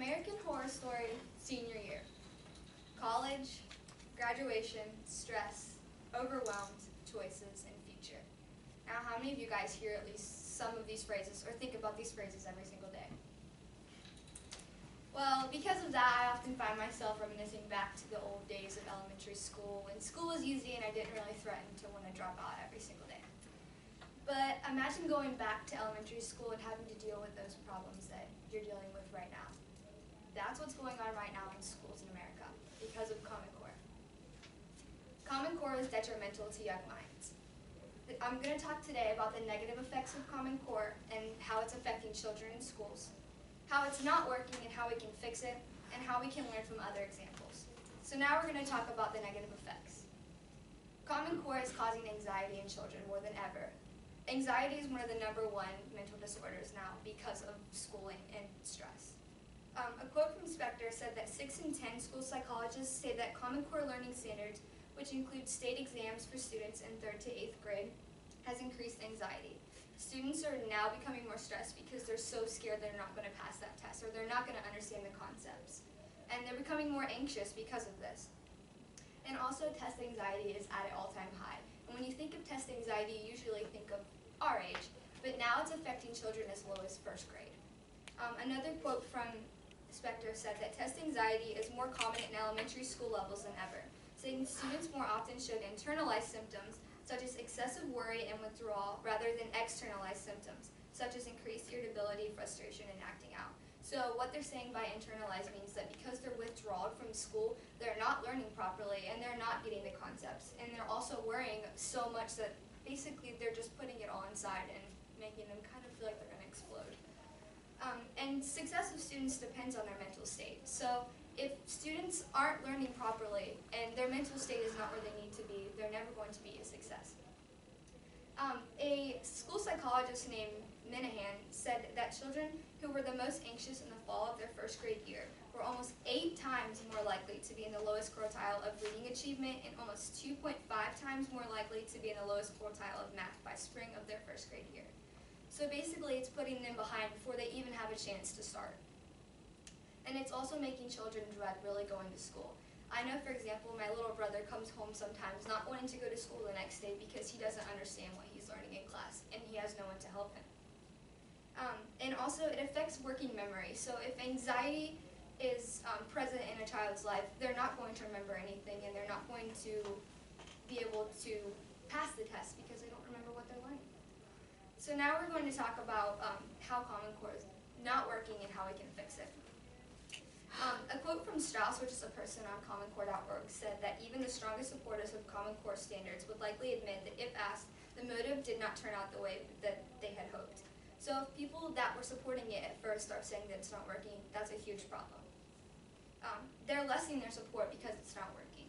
American Horror Story senior year. College, graduation, stress, overwhelmed, choices, and future. Now, how many of you guys hear at least some of these phrases or think about these phrases every single day? Well, because of that, I often find myself reminiscing back to the old days of elementary school when school was easy and I didn't really threaten to want to drop out every single day. But imagine going back to elementary school and having to deal with those problems that you're dealing with right now. That's what's going on right now in schools in America because of Common Core. Common Core is detrimental to young minds. I'm going to talk today about the negative effects of Common Core and how it's affecting children in schools, how it's not working and how we can fix it, and how we can learn from other examples. So now we're going to talk about the negative effects. Common Core is causing anxiety in children more than ever. Anxiety is one of the #1 mental disorders now because of schooling and stress. A quote from Spector said that 6 in 10 school psychologists say that Common Core learning standards, which include state exams for students in 3rd to 8th grade, has increased anxiety. Students are now becoming more stressed because they're so scared they're not going to pass that test or they're not going to understand the concepts. And they're becoming more anxious because of this. And also test anxiety is at an all-time high. And when you think of test anxiety, you usually think of our age, but now it's affecting children as low as 1st grade. Another quote from Spector said that test anxiety is more common in elementary school levels than ever, saying students more often showed internalized symptoms such as excessive worry and withdrawal rather than externalized symptoms, such as increased irritability, frustration, and acting out. So what they're saying by internalized means that because they're withdrawn from school, they're not learning properly and they're not getting the concepts. And they're also worrying so much that basically they're just putting it all inside and making them kind of feel like they're going to explode. And success of students depends on their mental state. So if students aren't learning properly and their mental state is not where they need to be, they're never going to be a success. A school psychologist named Minahan said that children who were the most anxious in the fall of their 1st grade year were almost 8 times more likely to be in the lowest quartile of reading achievement and almost 2.5 times more likely to be in the lowest quartile of math by spring of their 1st grade year. So basically it's putting them behind before they even have a chance to start. And it's also making children dread really going to school. I know, for example, my little brother comes home sometimes not wanting to go to school the next day because he doesn't understand what he's learning in class and he has no one to help him. And also it affects working memory. So if anxiety is present in a child's life, they're not going to remember anything and they're not going to be able to pass the test because they don't remember what they're learning. So now we're going to talk about how Common Core is not working and how we can fix it. A quote from Strauss, which is a person on commoncore.org, said that even the strongest supporters of Common Core standards would likely admit that if asked, the motive did not turn out the way that they had hoped. So if people that were supporting it at first are saying that it's not working, that's a huge problem. They're lessening their support because it's not working.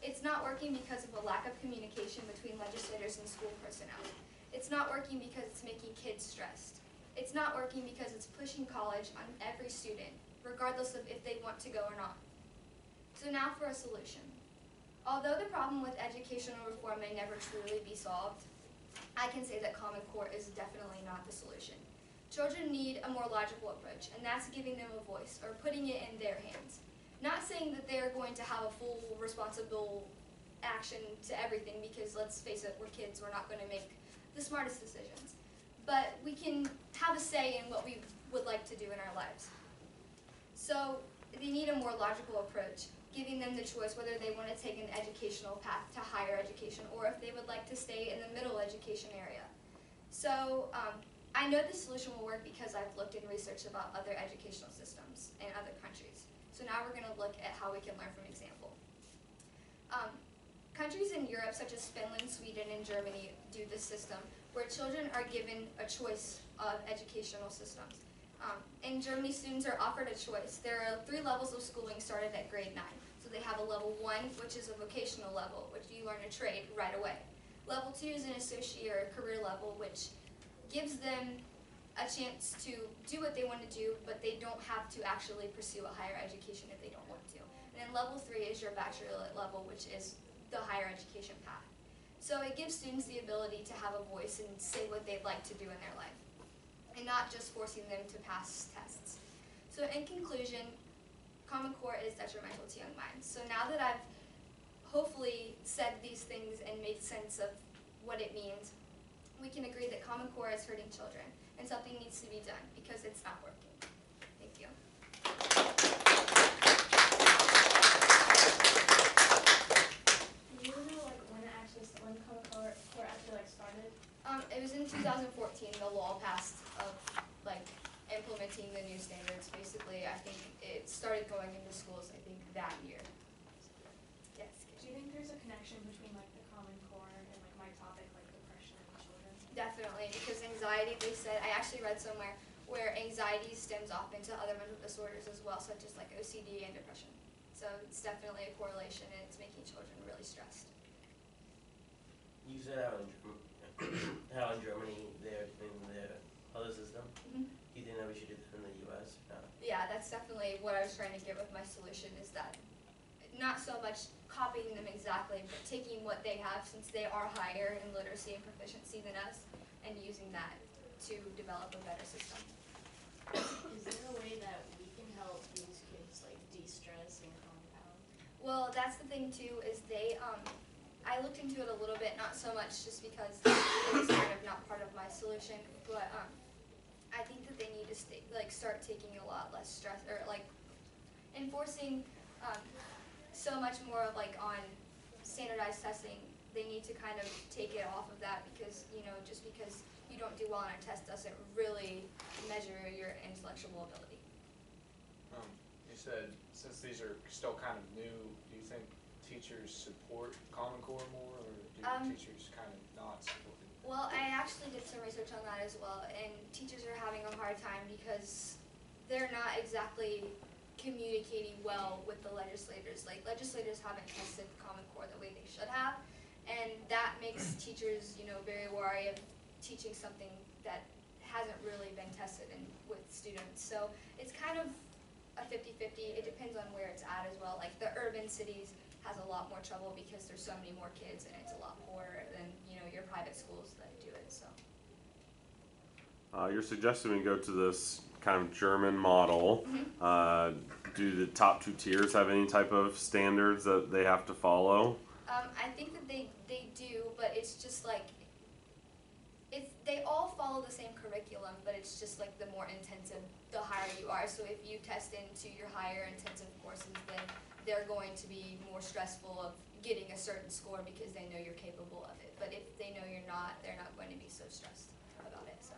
It's not working because of a lack of communication between legislators and school personnel. It's not working because it's making kids stressed. It's not working because it's pushing college on every student, regardless of if they want to go or not. So now for a solution. Although the problem with educational reform may never truly be solved, I can say that Common Core is definitely not the solution. Children need a more logical approach, and that's giving them a voice, or putting it in their hands. Not saying that they're going to have a full responsible action to everything, because let's face it, we're kids, we're not going to make the smartest decisions. But we can have a say in what we would like to do in our lives. So they need a more logical approach, giving them the choice whether they want to take an educational path to higher education or if they would like to stay in the middle education area. So I know this solution will work because I've looked and researched about other educational systems in other countries. So now we're going to look at how we can learn from example. Countries in Europe such as Finland, Sweden, and Germany do this system where children are given a choice of educational systems. In Germany, students are offered a choice. There are 3 levels of schooling started at grade 9. So they have a level 1, which is a vocational level, which you learn a trade right away. Level 2 is an associate or career level, which gives them a chance to do what they want to do, but they don't have to actually pursue a higher education if they don't want to. And then level 3 is your bachelorate level, which is the higher education path. So it gives students the ability to have a voice and say what they'd like to do in their life, and not just forcing them to pass tests. So in conclusion, Common Core is detrimental to young minds. So now that I've hopefully said these things and made sense of what it means, we can agree that Common Core is hurting children and something needs to be done because it's not working. Thank you. Do you know when Common Core actually started? It was in 2014, the law passed of implementing the new standards. Basically, I think it started going into schools, I think, that year. Yes. Do you think there's a connection between the Common Core and my topic, depression in children? Definitely, because anxiety, they said, I actually read somewhere where anxiety stems off into other mental disorders as well, such as OCD and depression. So it's definitely a correlation, and it's making children really stressed. You said how in Germany they're doing their other system. Mm-hmm. Do you think that we should do that in the U.S.? No. Yeah, that's definitely what I was trying to get with my solution, is that not so much copying them exactly, but taking what they have, since they are higher in literacy and proficiency than us, and using that to develop a better system. Is there a way that we can help these kids de-stress and calm down? Well, that's the thing too, is I looked into it a little bit, not so much just because it was kind of not part of my solution, but I think that they need to start taking a lot less stress, or enforcing so much more on standardized testing. They need to kind of take it off of that, because just because you don't do well on a test doesn't really measure your intellectual ability. You said, since these are still kind of new, do you think teachers support Common Core more, or do teachers kind of not support it? Well, I actually did some research on that as well, and teachers are having a hard time because they're not exactly communicating well with the legislators. Legislators haven't tested Common Core the way they should have, and that makes teachers, very wary of teaching something that hasn't really been tested with students. So it's kind of a 50-50. It depends on where it's at as well. The urban cities has a lot more trouble because there's so many more kids, and it's a lot poorer than your private schools that do it. So you're suggesting we go to this kind of German model. Mm-hmm. Do the top two tiers have any type of standards that they have to follow? I think that they do, but it's just they all follow the same curriculum, but it's just the more intensive, the higher you are. So if you test into your higher intensive courses, then they're going to be more stressful of getting a certain score because they know you're capable of it. But if they know you're not, they're not going to be so stressed about it. So.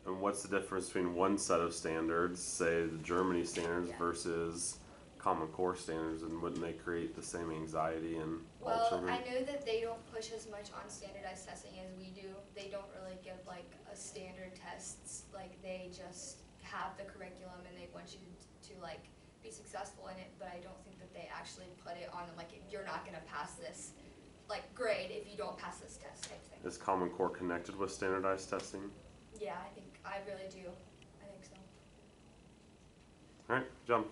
And what's the difference between one set of standards, say the Germany standards, versus Common Core standards, and wouldn't they create the same anxiety in all children? I know that they don't push as much on standardized testing as we do. They don't really give a standard tests. They just have the curriculum and they want you to be successful in it, but I don't think that they actually put it on them, if you're not going to pass this grade if you don't pass this test type thing. Is Common Core connected with standardized testing? Yeah, I really do. I think so. All right, jump.